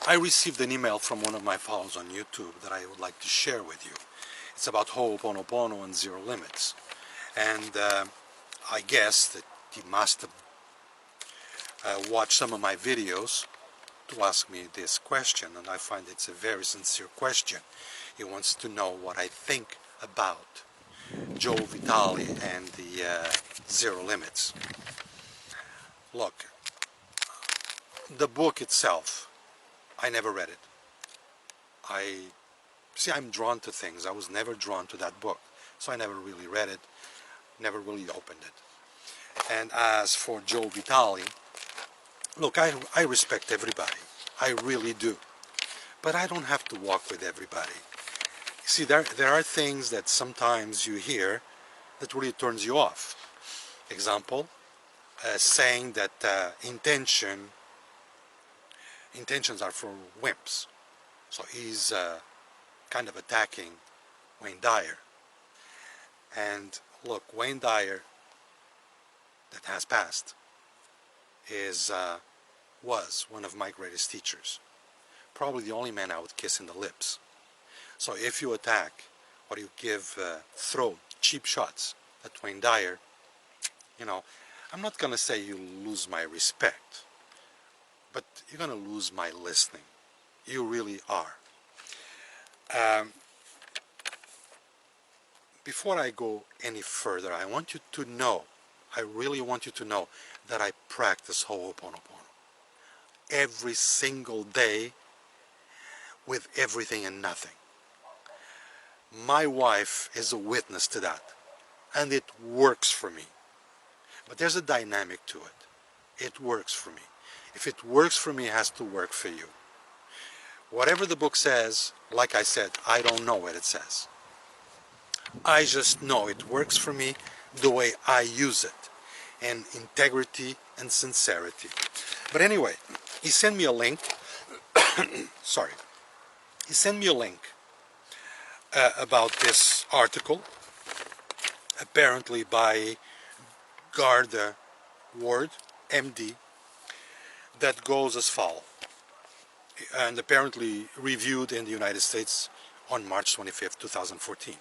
I received an email from one of my followers on YouTube that I would like to share with you. It's about Ho'oponopono and zero limits. And I guess that he must have watched some of my videos to ask me this question, and I find it's a very sincere question. He wants to know what I think about Joe Vitale and the zero limits. Look, the book itself, I never read it. I'm drawn to things. I was never drawn to that book, so I never really read it, never really opened it. And as for Joe Vitale, look, I respect everybody. I really do. But I don't have to walk with everybody. You see, there are things that sometimes you hear that really turns you off. Example, saying that intentions are for wimps. So he's kind of attacking Wayne Dyer. And look, Wayne Dyer, that has passed, was one of my greatest teachers. Probably the only man I would kiss in the lips. So if you attack or you throw cheap shots at Wayne Dyer, I'm not going to say you lose my respect, but you're going to lose my listening. You really are. Before I go any further, I want you to know, I really want you to know that I practice Ho'oponopono every single day with everything and nothing. My wife is a witness to that, and it works for me. But there's a dynamic to it. It works for me. If it works for me, it has to work for you. Whatever the book says, like I said, I don't know what it says. I just know it works for me the way I use it, and integrity and sincerity. But anyway, he sent me a link. Sorry. He sent me a link about this article, apparently by Garda Ward, MD, that goes as follows, and apparently reviewed in the United States on March 25th, 2014.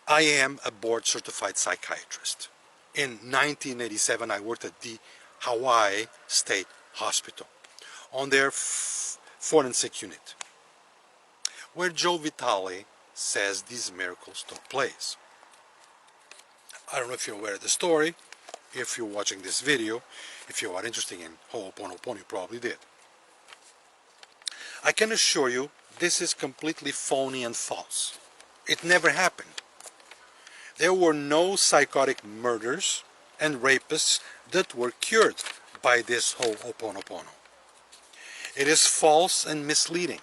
I am a board-certified psychiatrist. In 1987, I worked at the Hawaii State Hospital on their forensic unit, where Joe Vitale says these miracles took place. I don't know if you're aware of the story. If you're watching this video, if you are interested in Ho'oponopono, you probably did. I can assure you this is completely phony and false. It never happened. There were no psychotic murders and rapists that were cured by this Ho'oponopono. It is false and misleading.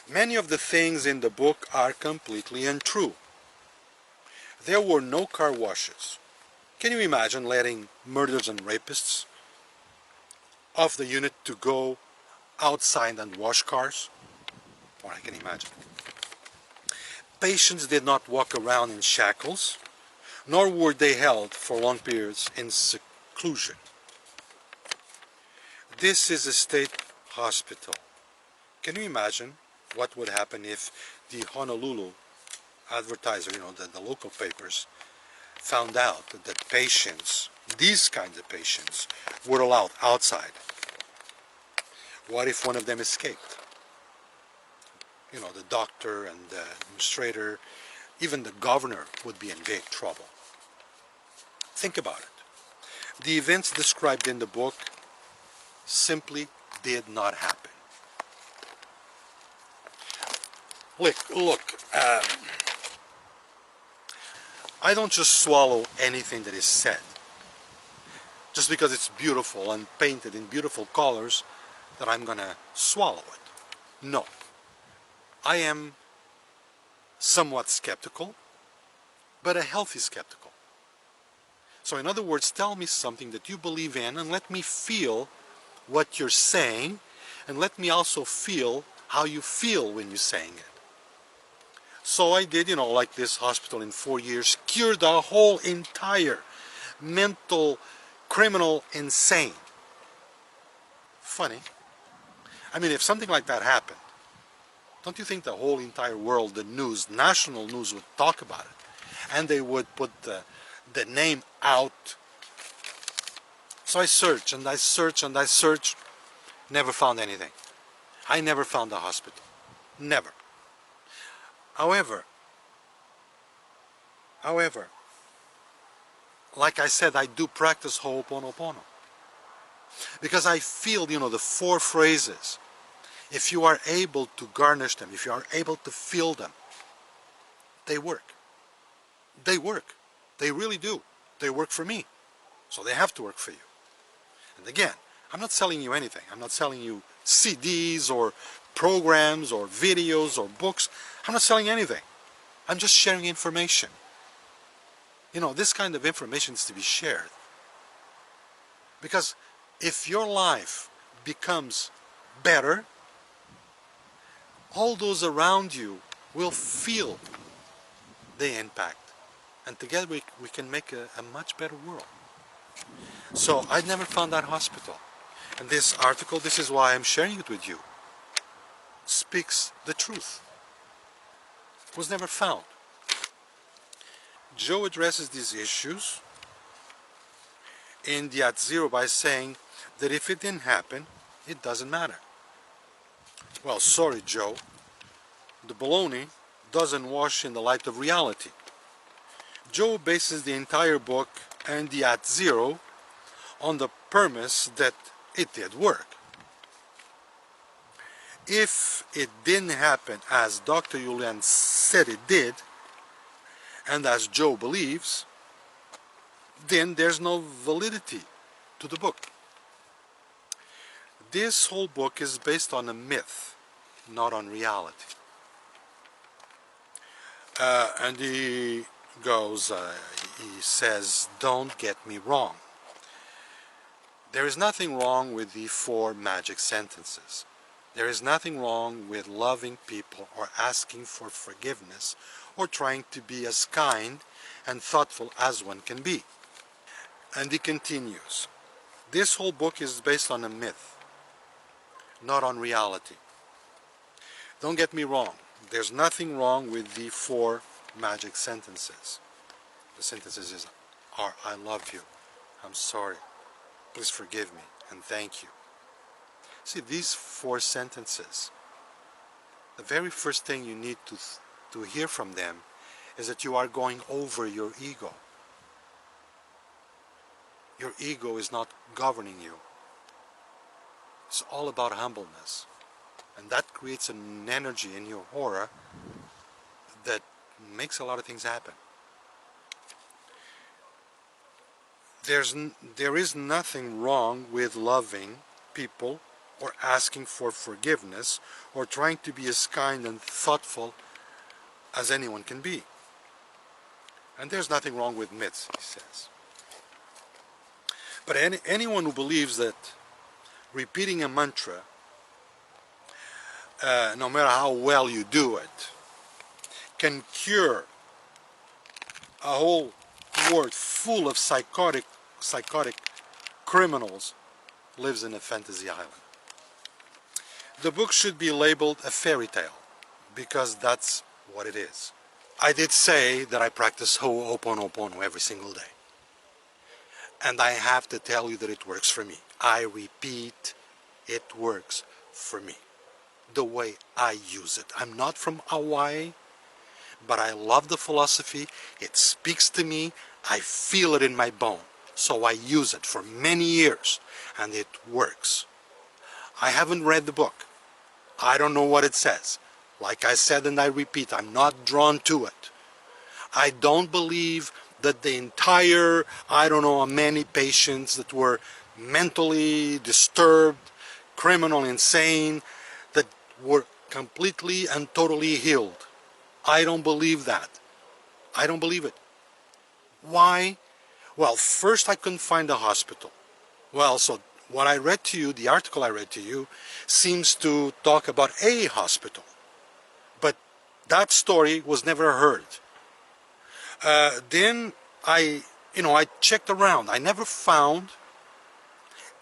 Many of the things in the book are completely untrue. There were no car washes. Can you imagine letting murderers and rapists off the unit to go outside and wash cars? Or I can imagine. Patients did not walk around in shackles, nor were they held for long periods in seclusion. This is a state hospital. Can you imagine what would happen if the Honolulu Advertiser, the local papers, found out that patients, these kinds of patients, were allowed outside? What if one of them escaped? The doctor and the administrator, even the governor would be in big trouble. Think about it. The events described in the book simply did not happen. Look, I don't just swallow anything that is said. Just because it's beautiful and painted in beautiful colors, that I'm gonna swallow it. No. I am somewhat skeptical, but a healthy skeptical. So in other words, tell me something that you believe in and let me feel what you're saying, and let me also feel how you feel when you're saying it. So I did, like this hospital in 4 years cured the whole entire mental criminal insane. Funny. I mean, if something like that happened, don't you think the whole entire world, the news, national news, would talk about it? And they would put the name out. So I searched and I searched and I searched, never found anything. I never found a hospital. Never. However, like I said, I do practice Ho'oponopono. Because I feel, the four phrases, if you are able to garnish them, if you are able to feel them, they work. They work. They really do. They work for me. So they have to work for you. And again, I'm not selling you anything. I'm not selling you CDs or programs or videos or books. I'm not selling anything. I'm just sharing information. This kind of information is to be shared. Because if your life becomes better, all those around you will feel the impact. And together we can make a much better world. So I never found that hospital. And this article, this is why I'm sharing it with you, speaks the truth. It was never found. Joe addresses these issues in the @0 by saying that if it didn't happen, it doesn't matter. Well, sorry, Joe. The baloney doesn't wash in the light of reality. Joe bases the entire book and the @0 on the premise that it did work. If it didn't happen as Dr. Julian said it did, and as Joe believes, then there's no validity to the book. This whole book is based on a myth, not on reality. And he says, don't get me wrong. There is nothing wrong with the 4 magic sentences. There is nothing wrong with loving people or asking for forgiveness or trying to be as kind and thoughtful as one can be. And he continues, this whole book is based on a myth, not on reality. Don't get me wrong, there's nothing wrong with the 4 magic sentences. The sentences are, I love you, I'm sorry, please forgive me, and thank you. See, these 4 sentences, the very first thing you need to hear from them is that you are going over your ego. Your ego is not governing you. It's all about humbleness. And that creates an energy in your aura that makes a lot of things happen. There is nothing wrong with loving people or asking for forgiveness or trying to be as kind and thoughtful as anyone can be. And there's nothing wrong with myths, he says. But anyone who believes that repeating a mantra, no matter how well you do it, can cure a whole world full of psychotic criminals lives in a fantasy island. The book should be labeled a fairy tale, because that's what it is. I did say that I practice Ho'oponopono every single day. And I have to tell you that it works for me. I repeat, it works for me. The way I use it. I'm not from Hawaii, but I love the philosophy. It speaks to me. I feel it in my bone. So I use it for many years, and it works. I haven't read the book. I don't know what it says. Like I said, and I repeat, I'm not drawn to it. I don't believe that the entire, many patients that were mentally disturbed, criminal, insane, that were completely and totally healed. I don't believe that. I don't believe it. Why? Well, first I couldn't find a hospital. Well, so what I read to you, the article I read to you, seems to talk about a hospital. But that story was never heard. Then I checked around. I never found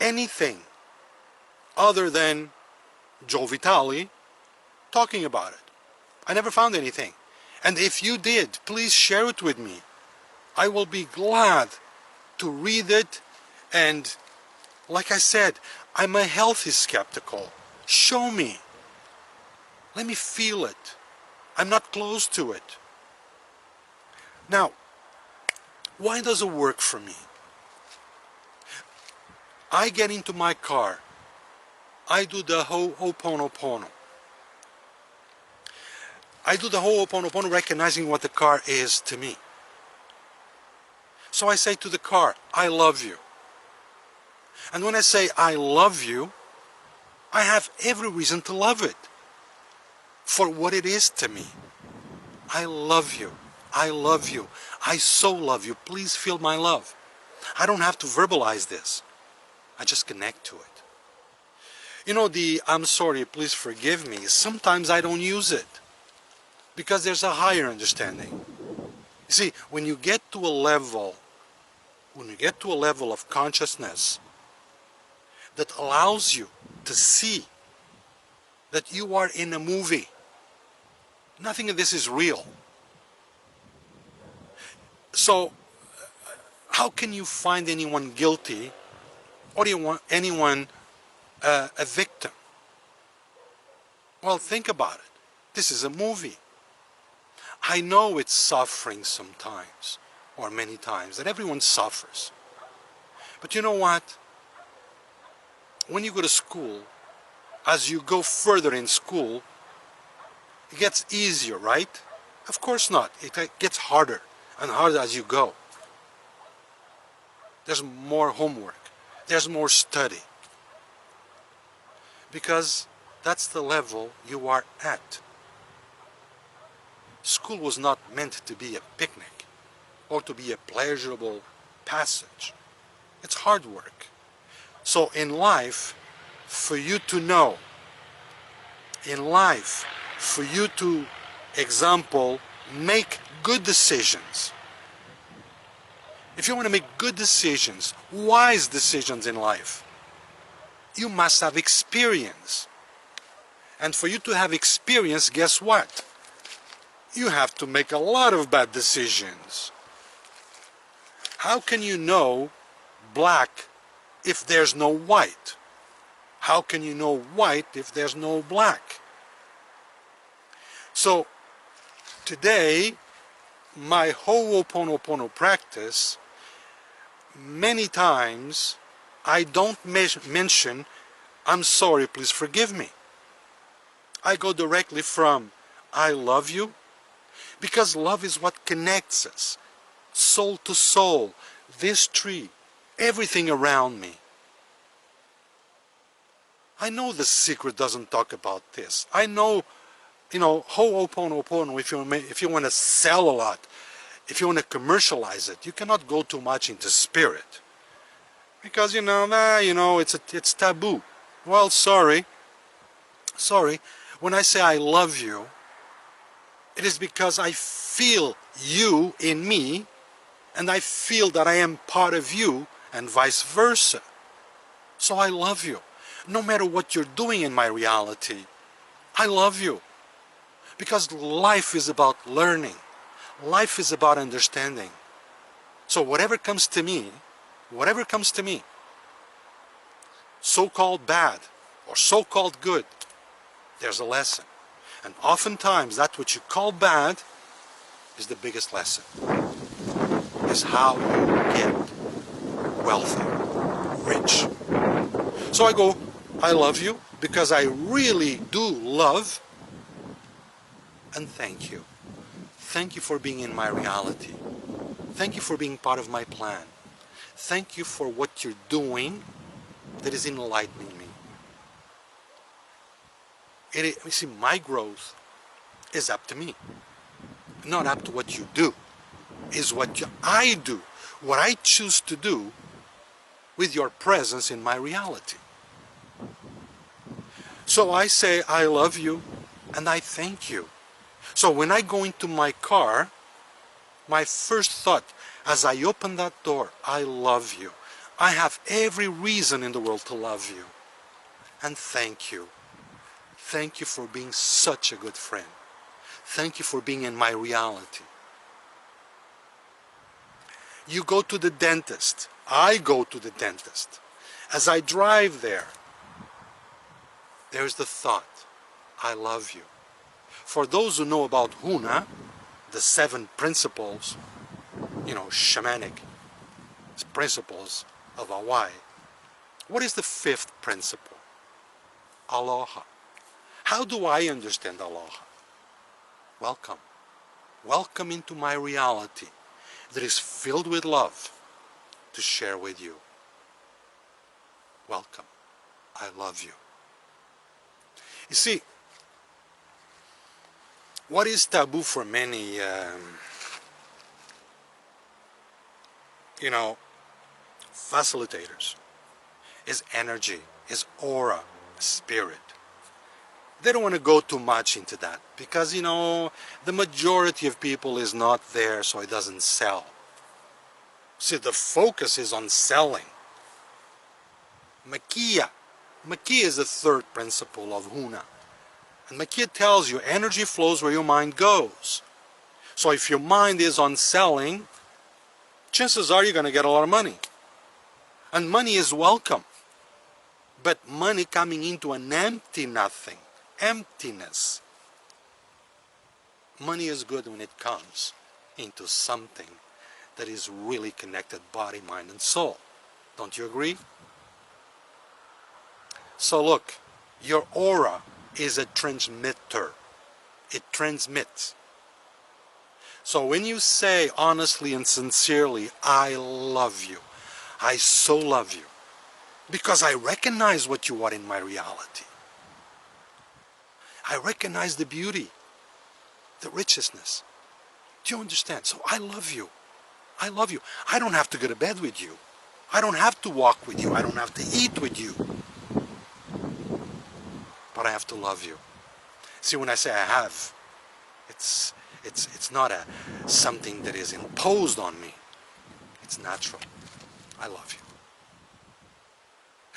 anything other than Joe Vitale talking about it. I never found anything. And if you did, please share it with me. I will be glad to read it. And like I said, I'm a healthy skeptical. Show me. Let me feel it. I'm not close to it. Now, why does it work for me? I get into my car. I do the Ho'oponopono. I do the Ho'oponopono recognizing what the car is to me. So I say to the car, I love you. And when I say I love you, I have every reason to love it for what it is to me. I love you. I love you. I so love you. Please feel my love. I don't have to verbalize this. I just connect to it. You know, the I'm sorry, please forgive me, sometimes I don't use it because there's a higher understanding. You see, when you get to a level of consciousness that allows you to see that you are in a movie, nothing of this is real. So how can you find anyone guilty or anyone a victim? Well, think about it. This is a movie. I know it's suffering sometimes, or many times, that everyone suffers. But you know what? When you go to school, as you go further in school, it gets easier, right? Of course not. It gets harder and harder as you go. There's more homework. There's more study. Because that's the level you are at. School was not meant to be a picnic or to be a pleasurable passage. It's hard work. So in life, for you to know, in life, for you to, example, make good decisions. If you want to make good decisions, wise decisions in life, you must have experience. And for you to have experience, guess what? You have to make a lot of bad decisions. How can you know black if there's no white? How can you know white if there's no black? So today, my Ho'oponopono practice, many times I don't mention, I'm sorry, please forgive me. I go directly from I love you, because love is what connects us, soul to soul, this tree, everything around me. I know the secret doesn't talk about this. I know, you know, Ho'oponopono, if you want to sell a lot, if you want to commercialize it, you cannot go too much into spirit. Because, you know, it's taboo. Well, sorry. When I say I love you, it is because I feel you in me, and I feel that I am part of you, and vice versa. So I love you. No matter what you're doing in my reality, I love you. Because life is about learning. Life is about understanding. So whatever comes to me, so-called bad or so-called good, there's a lesson. And oftentimes that which you call bad is the biggest lesson. Is how you get wealthy, rich. So I go, I love you because I really do love, and thank you. Thank you for being in my reality. Thank you for being part of my plan. Thank you for what you're doing that is enlightening me. You see, my growth is up to me, not up to what you do. Is what I do, what I choose to do with your presence in my reality. So I say I love you and I thank you. So when I go into my car, my first thought as I open that door, I love you. I have every reason in the world to love you. And thank you. Thank you for being such a good friend. Thank you for being in my reality. You go to the dentist. I go to the dentist. As I drive there, there's the thought, I love you. For those who know about Huna, the 7 principles, shamanic principles of Hawaii, what is the 5th principle? Aloha. How do I understand aloha? Welcome. Welcome into my reality that is filled with love to share with you. Welcome. I love you. You see, what is taboo for many, facilitators is energy, is aura, spirit. They don't want to go too much into that because, the majority of people is not there, so it doesn't sell. See, the focus is on selling. Makia. Makia is the 3rd principle of Huna. And Makia tells you energy flows where your mind goes. So if your mind is on selling, chances are you're going to get a lot of money. And money is welcome. But money coming into an empty nothing, emptiness. Money is good when it comes into something that is really connected, body, mind, and soul. Don't you agree? So look, your aura is a transmitter. It transmits. So when you say honestly and sincerely, I love you, I so love you, because I recognize what you are in my reality. I recognize the beauty, the richness. Do you understand? So I love you. I love you. I don't have to go to bed with you. I don't have to walk with you. I don't have to eat with you. But I have to love you. See, when I say I have, it's not something that is imposed on me. It's natural. I love you.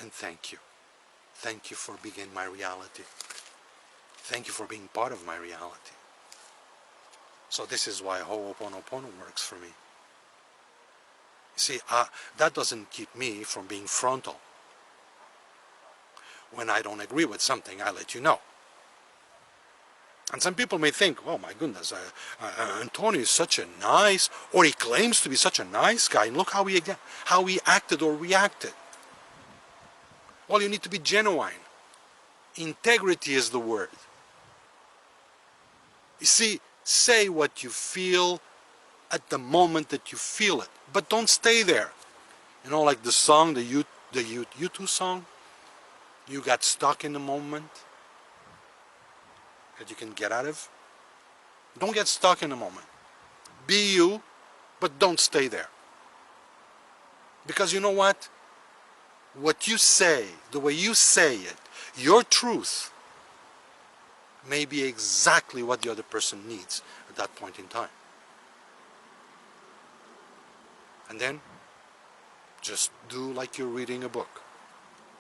And thank you. Thank you for being in my reality. Thank you for being part of my reality. So this is why Ho'oponopono works for me. You see, that doesn't keep me from being frontal. When I don't agree with something, I let you know. And some people may think, oh my goodness, Antonio is such a nice, or he claims to be such a nice guy, and look how he acted or reacted. Well, you need to be genuine. Integrity is the word. You see, say what you feel at the moment that you feel it, but don't stay there. Like the song, the U2 song, you got stuck in the moment that you can get out of. Don't get stuck in the moment. Be you, but don't stay there. Because you know what? What you say, the way you say it, your truth may be exactly what the other person needs at that point in time. And then, just do like you're reading a book.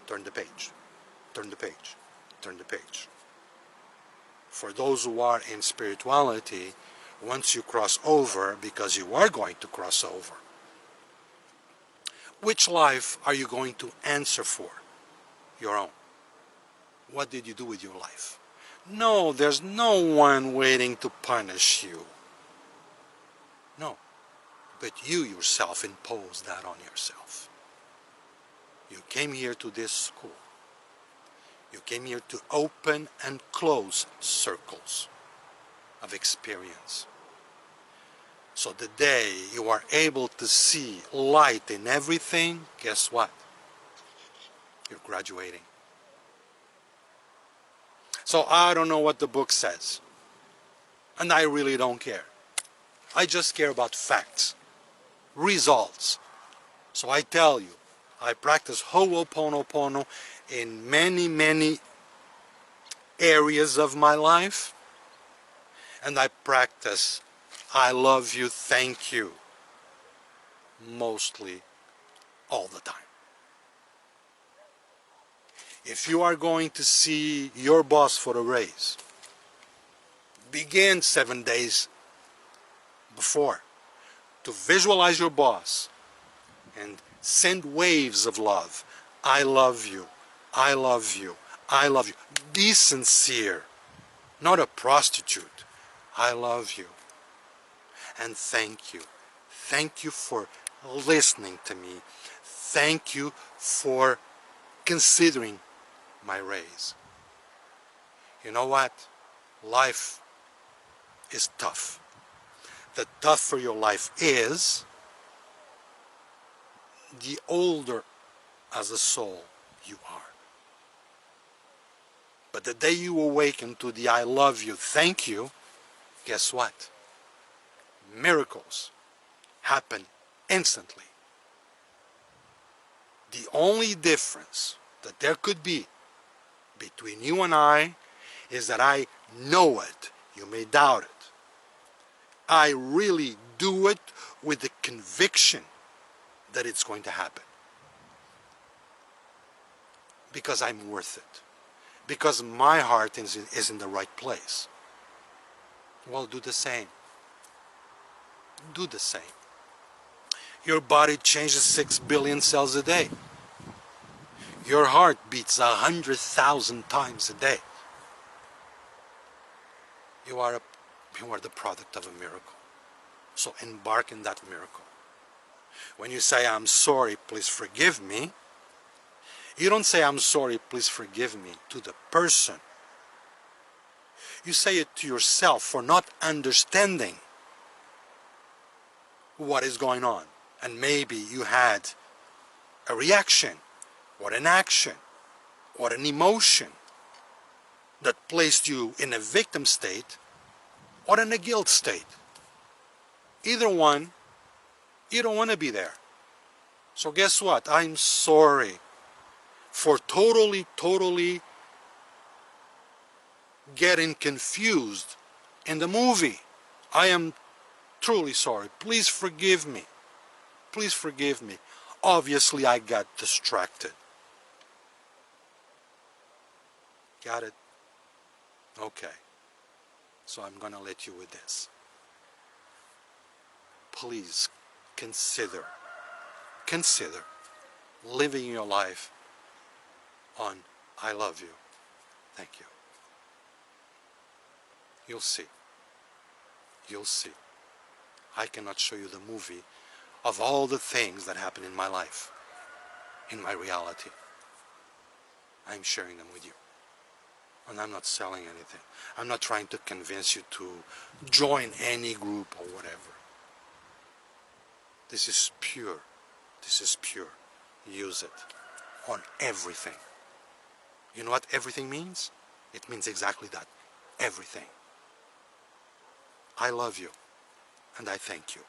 Turn the page, turn the page, turn the page. For those who are in spirituality, once you cross over, because you are going to cross over, which life are you going to answer for? Your own. What did you do with your life? No, there's no one waiting to punish you. No. But you yourself impose that on yourself. You came here to this school. You came here to open and close circles of experience. So the day you are able to see light in everything, guess what? You're graduating. So I don't know what the book says. And I really don't care. I just care about facts, results. So I tell you, I practice Ho'oponopono in many, many areas of my life. And I practice I love you, thank you, mostly all the time. If you are going to see your boss for a raise, begin 7 days before to visualize your boss and send waves of love. I love you. I love you. I love you. Be sincere, not a prostitute. I love you. And thank you. Thank you for listening to me. Thank you for considering my raise. You know what? Life is tough. The tougher your life is, the older as a soul you are. But the day you awaken to the I love you, thank you, guess what? Miracles happen instantly. The only difference that there could be between you and I is that I know it. You may doubt it. I really do it with the conviction that it's going to happen. Because I'm worth it. Because my heart is in the right place. Well, do the same. Do the same. Your body changes 6 billion cells a day. Your heart beats 100,000 times a day. You are the product of a miracle. So embark in that miracle. When you say, I'm sorry, please forgive me, you don't say, I'm sorry, please forgive me to the person. You say it to yourself for not understanding what is going on. And maybe you had a reaction, or an action, or an emotion that placed you in a victim state or in a guilt state. Either one, you don't want to be there. So guess what? I'm sorry for totally getting confused in the movie. I am truly sorry. Please forgive me. Please forgive me. Obviously, I got distracted. Got it? Okay. So I'm going to let you with this. Please consider living your life on I love you. Thank you. You'll see. You'll see. I cannot show you the movie of all the things that happen in my life, in my reality. I'm sharing them with you. And I'm not selling anything. I'm not trying to convince you to join any group or whatever. This is pure. This is pure. Use it on everything. You know what everything means? It means exactly that. Everything. I love you, and I thank you.